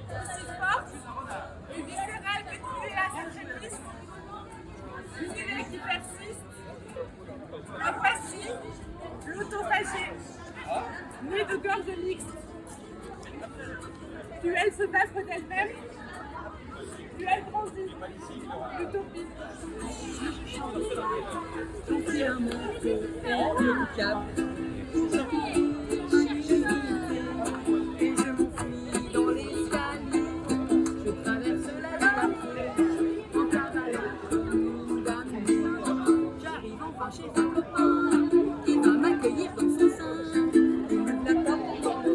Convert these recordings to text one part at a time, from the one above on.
Aussi forte et viscérale que tu es à cette réponse. Une idée qui persiste. La voici, l'autophagie, née de gorge mixte. Plus elle se battre d'elle-même, plus elle grandit. L'utopie. Et je m'enfuis dans l'escalier. Je traverse la rue en cavalant comme d'amour. J'arrive enfin chez un copain qui va m'accueillir dans son sein. Il ouvre la porte dans le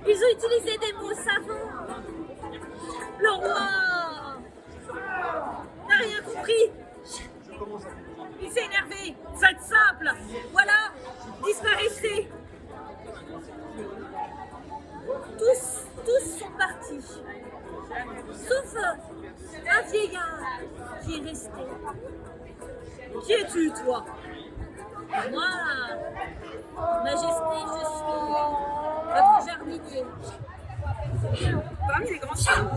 Ils ont utilisé des mots savants. Le roi n'a rien compris. Il s'est énervé. Faites simple. Voilà, disparaissez. Tous sont partis. Sauf un vieillard qui est resté. Qui es-tu, toi? Moi, Majesté, je suis votre jardinier. Parmi les grands chiens,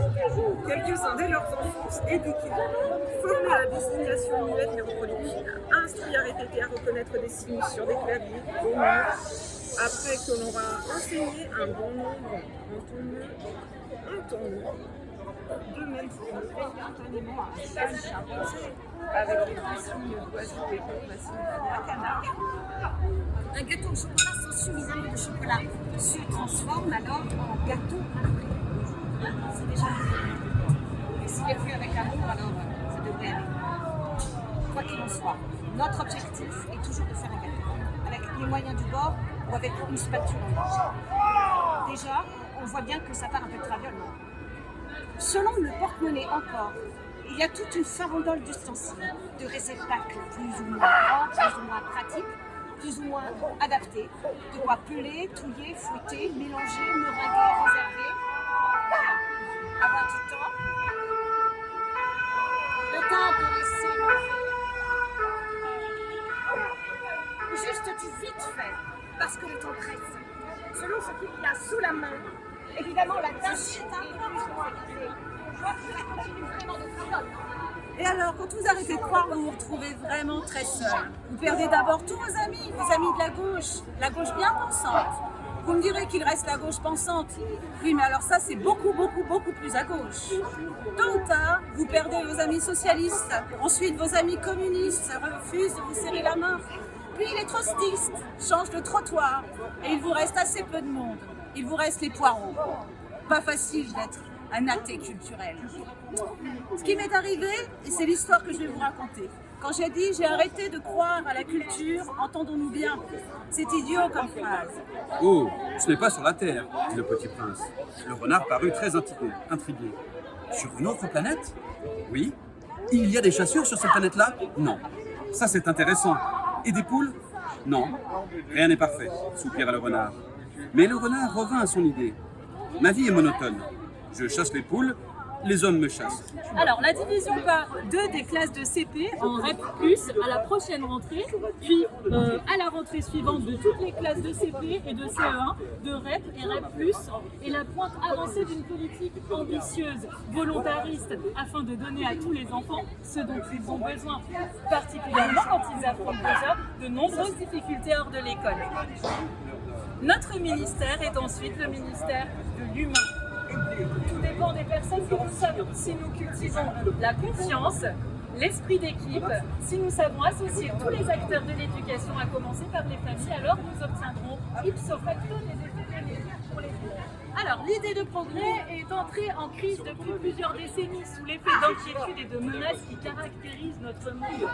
quelques-uns dès leur enfance éduqués, formés à la désignation muette et reproductive, instruits à répéter, à reconnaître des signes sur des claviers, au mur, après que l'on aura enseigné un bon nombre en ton nom, de même pour instantanément un cheval chimpanzé, avec les signes d'oiseaux et la signaler un canard. Un gâteau au chocolat sans suffisamment de chocolat se transforme alors en gâteau après. C'est déjà et s'il est fait avec amour, alors ça devrait aller. Quoi qu'il en soit, notre objectif est toujours de faire un gâteau, avec les moyens du bord ou avec une spatule en or. Déjà, on voit bien que ça part un peu de traviole. Selon le porte-monnaie encore, il y a toute une farandole d'ustensiles, de réceptacles plus ou moins grands, plus ou moins pratiques, plus ou moins adaptés, de quoi peler, touiller, fouetter, mélanger, meringuer, réserver. Avoir du temps. Le temps de laisser lever. Juste du vite fait, parce que le temps presse. Selon ce qu'il y a sous la main, évidemment la tâche est un peu plus compliquée. On voit que ça continue vraiment de travailler. Et alors, quand vous arrêtez de croire, vous vous retrouvez vraiment très seul. Vous perdez d'abord tous vos amis de la gauche bien pensante. Vous me direz qu'il reste la gauche pensante. Oui, mais alors ça, c'est beaucoup plus à gauche. Tôt ou tard, vous perdez vos amis socialistes. Ensuite, vos amis communistes refusent de vous serrer la main. Puis les trotskistes changent de trottoir. Et il vous reste assez peu de monde. Il vous reste les poireaux. Pas facile d'être un athée culturel. Ce qui m'est arrivé, et c'est l'histoire que je vais vous raconter. Quand j'ai dit j'ai arrêté de croire à la culture, entendons-nous bien, c'est idiot comme phrase. Oh, ce n'est pas sur la Terre, dit le petit prince. Le renard parut très intrigué. Sur une autre planète? Oui. Il y a des chasseurs sur cette planète-là? Non. Ça, c'est intéressant. Et des poules? Non. Rien n'est parfait, soupira le renard. Mais le renard revint à son idée. Ma vie est monotone. Je chasse les poules, les hommes me chassent. Alors, la division part des classes de CP en REP+, à la prochaine rentrée, puis à la rentrée suivante de toutes les classes de CP et de CE1, de REP et REP+, et la pointe avancée d'une politique ambitieuse, volontariste, afin de donner à tous les enfants ce dont ils ont besoin, particulièrement quand ils affrontent déjà de nombreuses difficultés hors de l'école. Notre ministère est ensuite le ministère de l'humain. Tout dépend des personnes que nous savons. Si nous cultivons la confiance, l'esprit d'équipe, si nous savons associer tous les acteurs de l'éducation, à commencer par les familles, alors nous obtiendrons ipso facto des effets bénéfiques pour les élèves. Alors, l'idée de progrès est entrée en crise depuis plusieurs décennies sous l'effet d'inquiétude et de menaces qui caractérisent notre monde.